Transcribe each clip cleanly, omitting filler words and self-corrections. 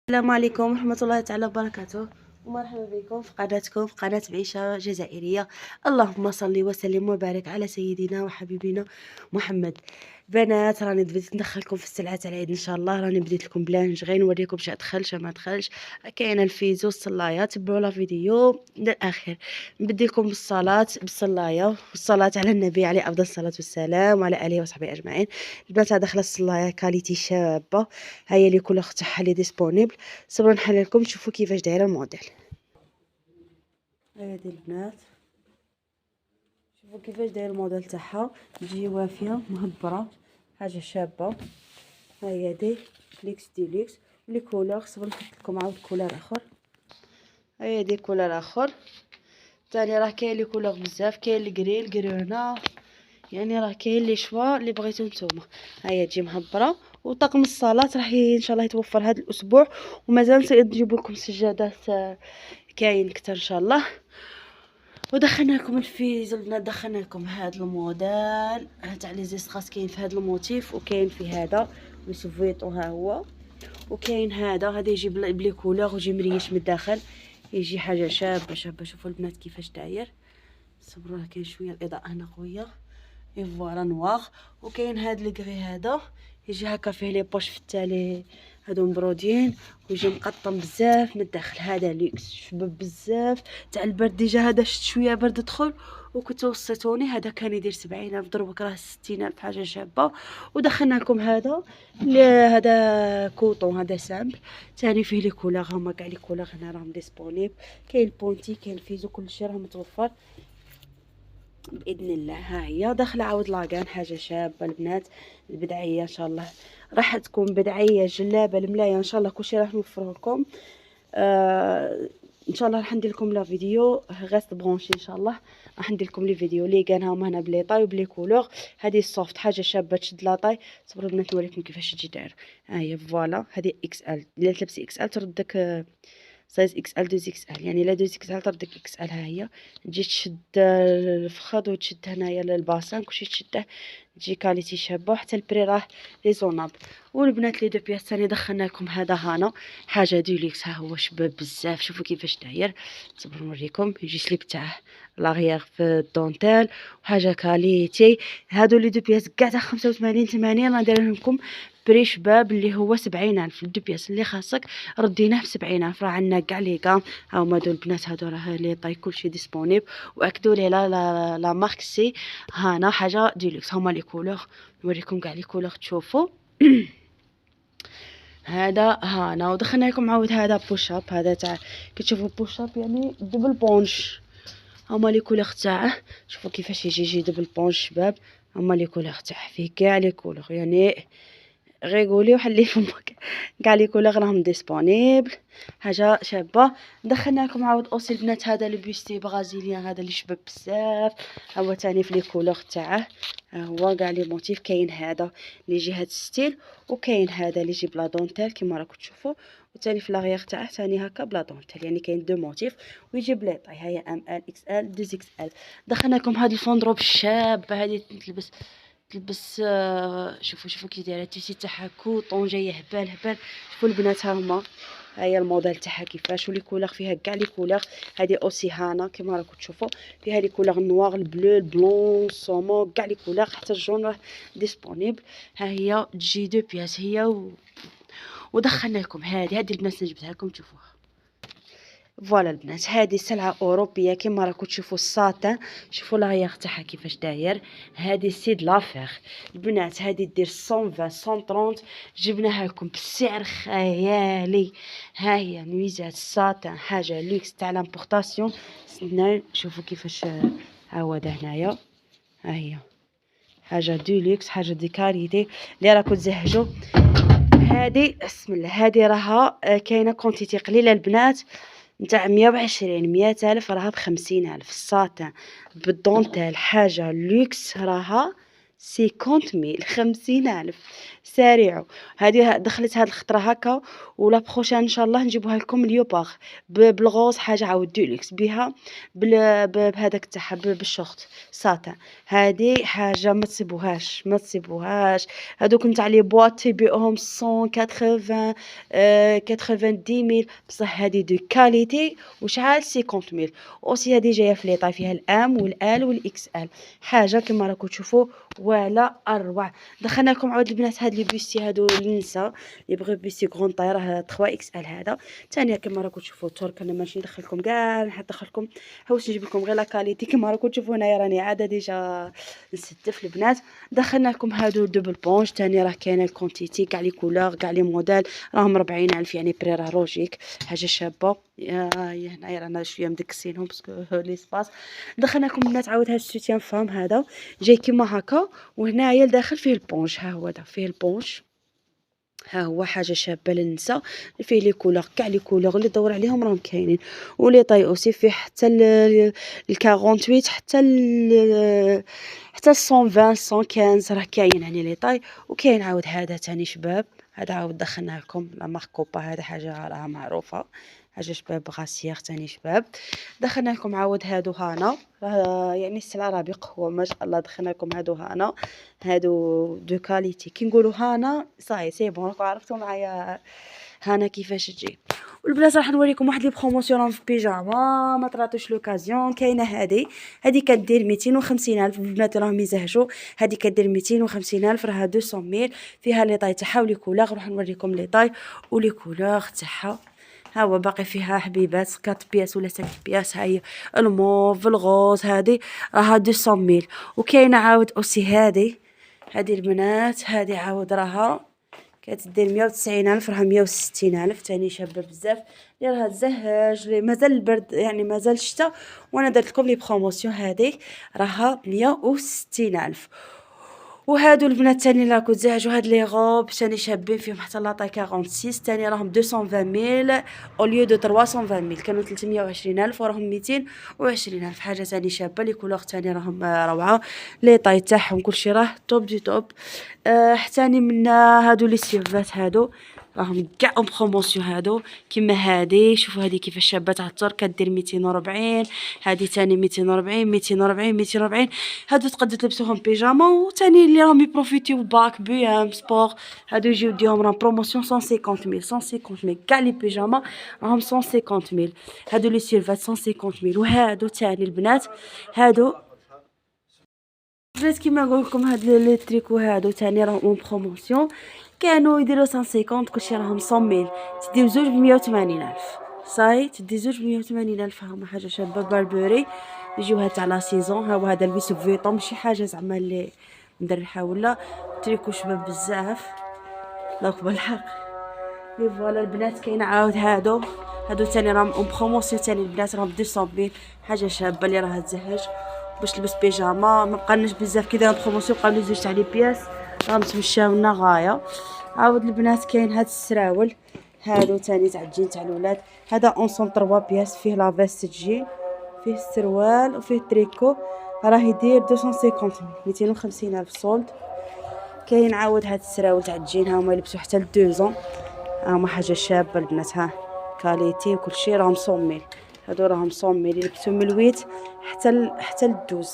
السلام عليكم ورحمة الله تعالى وبركاته، ومرحبا بكم في قناتكم في قناة بعيشة جزائرية. اللهم صل وسلم وبارك على سيدنا وحبيبنا محمد. بنات، راني بديت ندخلكم في السلعة تاع العيد ان شاء الله. راني بديت لكم بلانج، غير نوريكم اش دخل اش ما دخلش. كاينه الفيزو الصلايه، تبعوا لا فيديو للاخر. نبدي لكم بالصلاه بالصلايه والصلاه على النبي عليه افضل الصلاه والسلام وعلى اله وصحبه اجمعين. البنات داخله الصلايه كاليتي شابه، هي اللي كل اختها اللي ديسپونيبل. صبروا نحل لكم تشوفوا كيفاش دايره الموديل. هادي البنات، شوفوا كيفاش داير الموديل تاعها، تجي وافيه مهبره، حاجه شابه. هاهي دي ليكس ديليكس لي كولور. صبروا نحط لكم عاود كولور اخر. هاهي دي كولور اخر تاني. راه كاين لي كولور بزاف، كاين الكري الكرونه، يعني راه كاين لي شوا اللي بغيتو نتوما. هيا تجي مهبره. وطقم الصلاه راح ان شاء الله يتوفر هذا الاسبوع، ومازال نجيب لكم سجادات كاين كتر ان شاء الله. ودخلنا لكم الفيز البنات، دخلنا لكم هذا الموديل تاع لي زيستراس. كاين في هذا الموتيف وكاين في هذا وسوفيتو ها هو، وكاين هذا يجي بلي كولور ويجي مريش من الداخل، يجي حاجه شابه شابه. شوفوا البنات كيفاش داير. صبروا راه كاين شويه الاضاءه هنا قويه. اي فوالا نواغ. وكاين هاد الكري هذا يجي هكا فيه لي بوش في التالي هادو مبرودين، ويجي مقطم بزاف من الداخل. هذا ليكس شباب بزاف تاع البرد. ديجا هذا شت شويه برد دخل وكنت وصيتوني. هذا كان يدير 70,000 ضربك راه 60,000، حاجه شابه. ودخلنا لكم هذا هذا كوطون، هذا سامبل ثاني فيه لي كولور. هما كاع لي كولور هنا راهم ديسپونيبل. كاين بونتي كاين فيزو كلشي راه متوفر باذن الله. ها هي داخله عاود لاكان، حاجه شابه البنات. البدعيه ان شاء الله راح تكون بدعيه جلابه الملايه ان شاء الله. كلشي راح نوفره لكم ان شاء الله. راح ندير لكم لا فيديو غاست برونشي ان شاء الله. راح ندير لكم لي فيديو لي كان هما هنا بلي طاي وبلي كولور. هذه السوفت حاجه شابه تشد لاطاي. صبروا البنات نوريكم كيفاش تجي دايره. ها هي فوالا. هذه اكس ال، الا تلبسي اكس ال تردك سايز اكس ال 2 اكس ال، يعني لا 2 اكس ال تردك اكس ال. ها هي تجي تشد الفخذ وتشد هنايا للباسان كلشي تشده، تجي كاليتي شابه. حتى البري راه ريزونابل. والبنات لي دو بياس ثاني دخلنا لكم هذا هانا حاجه ديليكس. ها هو شباب بزاف. شوفوا كيفاش داير. صبروا نوريكم. يجي سليب تاعه لاغيير في الدونتيل وحاجه كاليتي. هادو لي دو بياس كاع تاع 85 80 راه دايرين لكم بري شباب اللي هو 70,000. الدو بياس اللي خاصك رديناه ب70,000. راه عندنا كاع لي كام. هاهما هادو البنات، هادو راه لي طاي كلشي ديسپونيبل. واكدوا لي لا مارك سي هانا حاجه ديلوكس. هما لي كولور نوريكم كاع لي كولور تشوفوا. هذا هانا. ودخلنا لكم عاود هذا بوش اب. هذا تاع كتشوفوا بوش اب يعني دبل بونش. هما لي كولور تاعه. شوفوا كيفاش يجي دبل بونش شباب. هما لي كولور تاعه فيه كاع لي كولور، يعني غير قولي وحلي فمك. كاع لي كولور راهم ديسپونيبل، حاجه شابه. دخلنا لكم عاود اوسي البنات هذا لو بيستي برازيليان، هذا اللي شباب بزاف. هو تاني في لي كولور تاعه. ها هو كاع لي موتيف. كاين هذا اللي يجي هاد ستيل، وكاين هذا اللي يجي بلا دونتيل كيما راكم تشوفوا. وثاني في لاغيير تاعه ثاني هكا بلا دونتيل، يعني كاين دو موتيف. ويجي بلي طاي. هيا ام ال اكس ال 2 اكس ال. دخلنا لكم هاد الفوندروب الشابه هذه تلبس شوفوا كي دايره التيسي تاعها كوطون جايه هبال هبال. شوفوا البنات ها هما. هيا الموديل تاعها كيفاش. ولي كولور فيها كاع لي كولور. هذه اوسي هانا كيما راكم تشوفوا فيها لي كولور نوار البلو البلون الصومو كاع لي كولور. حتى الجون راه ديسپونيبل. ها هي تجي دو بياس هي ودخلنا لكم هذه البنات جبتها لكم تشوفوها. فوالا البنات، هذه سلعه اوروبيه كيما راكم تشوفوا الساتان. شوفوا لاغيير تاعها كيفاش داير. هذه سيد لافير البنات. هذه دير 120 130. جبناها لكم بسعر خيالي. ها هي نويزات الساتان حاجه لوكس تاع لامبورطاسيون. شوفوا كيفاش ها هو ده هنايا. ها هي حاجه دوليكس، حاجه دي كاليتي اللي راكم تزهجوا. هذه بسم الله، هذه راها كاينه كونتيتي قليله البنات نتاع 120 100,000. راها ب50,000. الساتان بالدونتيل حاجه لوكس راها 50,000 50,000. سارعوا. هذه دخلت هاد الخطرة هكا، ولا بروشين ان شاء الله نجيبوها لكم ليوباغ بالغوز، حاجة عاود دولكس بها بهذاك تاعها بالشورت ساتان. هذه حاجة ما تسيبوهاش ما تسيبوهاش. هذوك نتاع لي بواط يبيعوهم 180 90 ميل، بصح هذه دو كاليتي وشحال 50 ميل. اوسي هذه جايه في لي طاي، فيها الام والال والاكس ال، حاجه كما راكم تشوفوا ولا اروع. دخلنا لكم عاود البنات هاد لي بيستي هادو للنساء اللي بغيو بيستي كغون طاي، راه 3 اكس ال هذا ثانيه كما راكم تشوفوا ترك. انا ماشي ندخلكم كاع، ندخلكم حوس نجيب لكم غير لا كاليتي كما راكم تشوفوا. هنايا راني عاده ديجا نستف البنات. دخلنا لكم هادو دوبل بونج ثاني، راه كاينه الكونتيتي كاع لي كولور كاع لي موديل، راهم 40,000 يعني بري راه لوجيك، حاجه شابه. هنايا رانا شويه مدكسينهم باسكو لي سباس. دخلنا لكم البنات عاود هاد السوتيان فام هذا جاي كيما هكا، وهنايا لداخل فيه البونج، ها هو دا فيه البونج، ها هو حاجه شابه للنساء، فيه لي كولور كاع لي كولور اللي دور عليهم راهم كاينين. ولي طاي اوسي فيه حتى ال 48 حتى 120 115 راه كاين يعني لي طاي. وكاين عاود هذا تاني شباب، هذا عاود دخلنا لكم لا مارك كوبا، هذا حاجه راها معروفه، حاجه شباب غاسيير تاني شباب. دخلنا لكم عاود هادو هانا، راه يعني السلعه راه بقوه ما شاء الله. دخلنا لكم هادو هانا، هادو دو كاليتي كي نقولوا هانا صاي سي بون راكم عرفتوا معايا هانا كيفاش تجي. والبنات راح نوريكم واحد لي بروموسيون في بيجاما ما طراتوش لوكازيون. كاينه هذه كدير 250,000 البنات راهم يزهجوا. هذه كدير 250,000 راها 200 ميل، فيها لي طاي تاعها ولي كولور. راح نوريكم لي طاي ولي كولور تاعها. ها هو باقي فيها حبيبات 4 بياس ولا 5 بياس. هاي الموف الغوز هذه راها 200 ميل. وكاينه عاود اوسي هذه البنات، هذه عاود راها كتدير 190,000 راها 160,000 تاني شابه بزاف، اللي راها تزهج اللي مازال البرد يعني مازال الشتا. وانا درت لكم لي بروموسيون، هذه راها 160,000. وهادو البنات تاني راكو تزهجوا هاد لي غوب تاني شابين فيهم حتى لاطاي 46 تاني راهم 220 ميل او ليو دو 320 ميل، كانوا 320,000 وراهم 220,000. حاجه تاني شابه. لي كولور تاني راهم روعه، لي طاي تاعهم كلشي راه توب دي توب. حتاني من هادو لي سيفات هادو راهم كاع اون بروموسيون هادو كيما هادي. شوفوا هادي كيفاش شابه تاع الترك كدير 240، هادي تاني 240 240 240. هادو تقدروا تلبسوهم بيجاما، وتاني اللي راهم يبروفيتيو باك بي ام سبور هادو يجيو ديهم راهم بروموسيون 150 ميل 150 ميل. كاع لي بيجاما راهم 150 ميل، هادو لي سيرفات 150 ميل. وهادو تاني البنات هادو كيما نقول لكم هاد لي تريكو هادو تاني راهم اون بروموسيون، كانوا يديروا 150 كلشي راهم 100 ميل. تديو زوج ب180,000 صاي، تدي زوج ب180,000. هما حاجه شابه باربوري يجيوها تاع لا سيزون. ها هو هذا لبسو فيطون ماشي حاجه زعما اللي مدرحه ولا تريكو شباب بزاف دونك بالحق. لي فوالا البنات كاين عاود هادو تاني راهم اون بروموسيون تاني البنات راهم 200 ميل. حاجه شابه اللي راها تزهج باش تلبس بيجاما. ما بقالناش بزاف كي داير بروموسيون، بقاو لي زوج تاع لي بياس راهم تمشاونا غايه. عاود البنات كاين هاد السراول هادو تاني تاع الجين تاع الولاد، هذا اونسون 3 بياس فيه لا فيست تجي فيه السروال وفيه تريكو راه يدير 250 250,000 سولد. كاين عاود هاد السراول تاع الجين هما يلبسوا حتى ل 2 هما حاجه شابه البنات. ها كاليتي وكلشي راهم 100 ميل، هادو راهم 100 ميل يلبسوا من الويت حتى للدوز.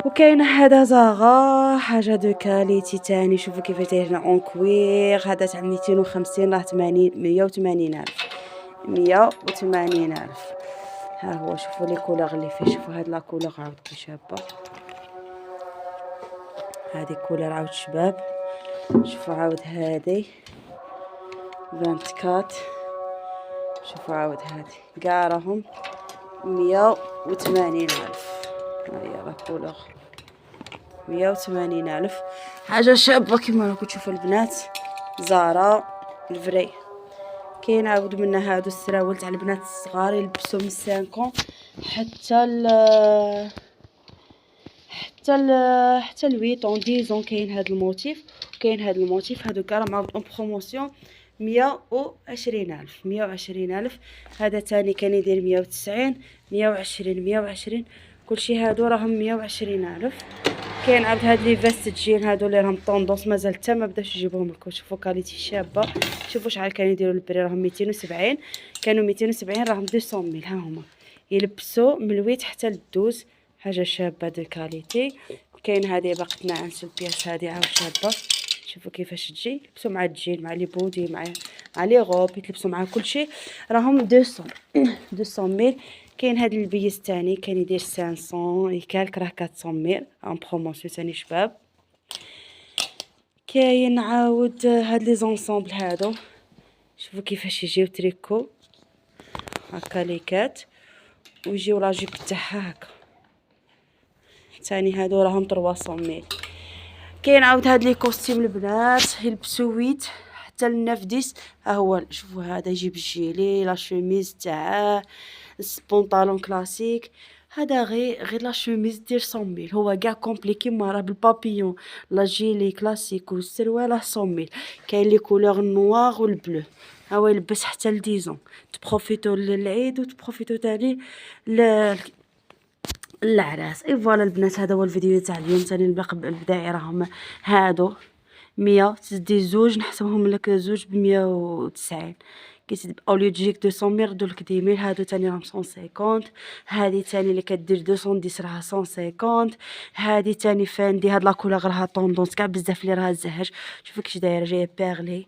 وكاينه هذا زاغا حاجه دو كاليتي تاني. شوفوا كيفاش داير اون كوير. هذا تاع 250 راه 80 180,000 180,000. ها هو شوفوا لي كولور اللي فيه. شوفوا هاد لا كولور عاود كي شابه، هادي كولور عاود شباب. شوفوا عاود هادي 24. شوفوا عاود هادي كاع راهم 180,000. هاهي لا كولور 180,000. حاجه شابه كيما راكم تشوفوا البنات. زارا الفري. كاين عاود منا هادو السراول تاع البنات الصغار يلبسوا من 5 حتى ل حتى ل 8 10. كاين هاد الموتيف وكاين هاد الموتيف. هادو كاع راهم اون بروموسيون 120,000 120,000. هذا تاني كان يدير 190 120 120. كلشي هادو راهم 120,000. كاين عاود هاد لي فيست جين هادو اللي راهم طوندونس مازال حتى ما بداوش يجيبوهم لكم. شوفوا كاليتي شابه. شوفوا شحال كانوا يديروا البري، راهم 270. كانوا 270 راهم 200 ميل. ها هما يلبسوا من الويت حتى للدوز. حاجه شابه دو كاليتي. كاين هذه باقي تنعس البياس هذه عاود شابه. شوفوا كيفاش تجي، يلبسوا مع الجين مع لي بودي مع لي غوب، يتلبسوا مع كلشي. راهم 200 ميل. كاين هاد البيس تاني كان يدير 500 يكالك، راه 400 ميل ان بروموسيون تاني شباب. كاين عاود هاد لي زونسومبل هادو. شوفوا كيفاش يجيو تريكو هكا ليكات، ويجيو لا جيب تاعها هكا تاني. هادو راهم 300 ميل. كاين عاود هاد لي كوستيم البنات يلبسوا 8 حتى ل 9 10. ها هو شوفوا هذا يجيب الجيلي لا شوميز تاعه البنطالون كلاسيك. هذا غير لا شوميز دير 100 ميل. هو كاع كومبلي كيما راه بالبابيون لا جيلي كلاسيك والسروال 100 ميل. كاين لي كولور نوار والبلو. ها هو يلبس حتى ل 10 ans. تبروفيتو للعيد وتبروفيتو تاني العراس. اي فوالا البنات، هذا هو الفيديو تاع اليوم. تاني البداية راهم هادو 100 تزدي زوج نحسبهم لك زوج ب190. كي اوليو تجيك 200 ميل ردولك 10 ميل. هادو تاني راهم 150. هادي تاني اللي كدير 210 راها 150. هادي تاني فاندي. هاد لاكولور راها طوندونس كاع بزاف اللي راها زهج. شوفوا كيش دايره جايه بيرلي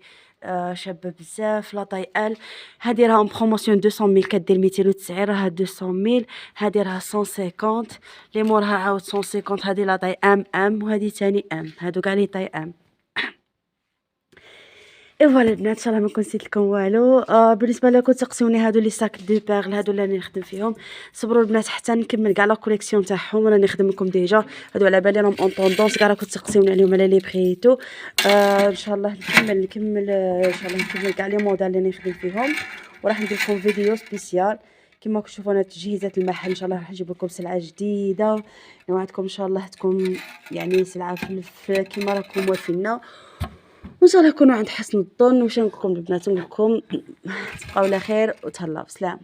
شابه بزاف. لا طاي ال. هادي راهم بروموسيون 200 ميل كدير 290 راها 200 ميل. هادي راها 150. لي موراها عاود 150. هادي لا طاي ام وهادي تاني ام. هادو كاع لي طاي ام. اي فوالا البنات، ان شاء الله ما كنت نسيت لكم والو. بالنسبه لكم تقسموني هادو لي ساك دو بيرل هادو اللي راني نخدم فيهم. صبروا البنات حتى نكمل كاع لا كوليكسيون تاعهم. راني نخدم لكم ديجا هادو على بالي راهم اون طوندونس كاع. راكم تقسموني عليهم على لي بريتو. ان شاء الله نكمل ان شاء الله نكمل كاع لي موديل اللي نخدم فيهم. وراح ندير لكم فيديو سبيسيال كما تشوفوا انا تجهيزات المحل. ان شاء الله راح نجيب لكم سلعه جديده نوعدكم ان شاء الله تكون يعني سلعه كما راكم موافقين. وان شاء الله نكونوا عند حسن الظن. واش نقول لكم البنات، نقول لكم تبقاو على خير وتهلاو بسلام.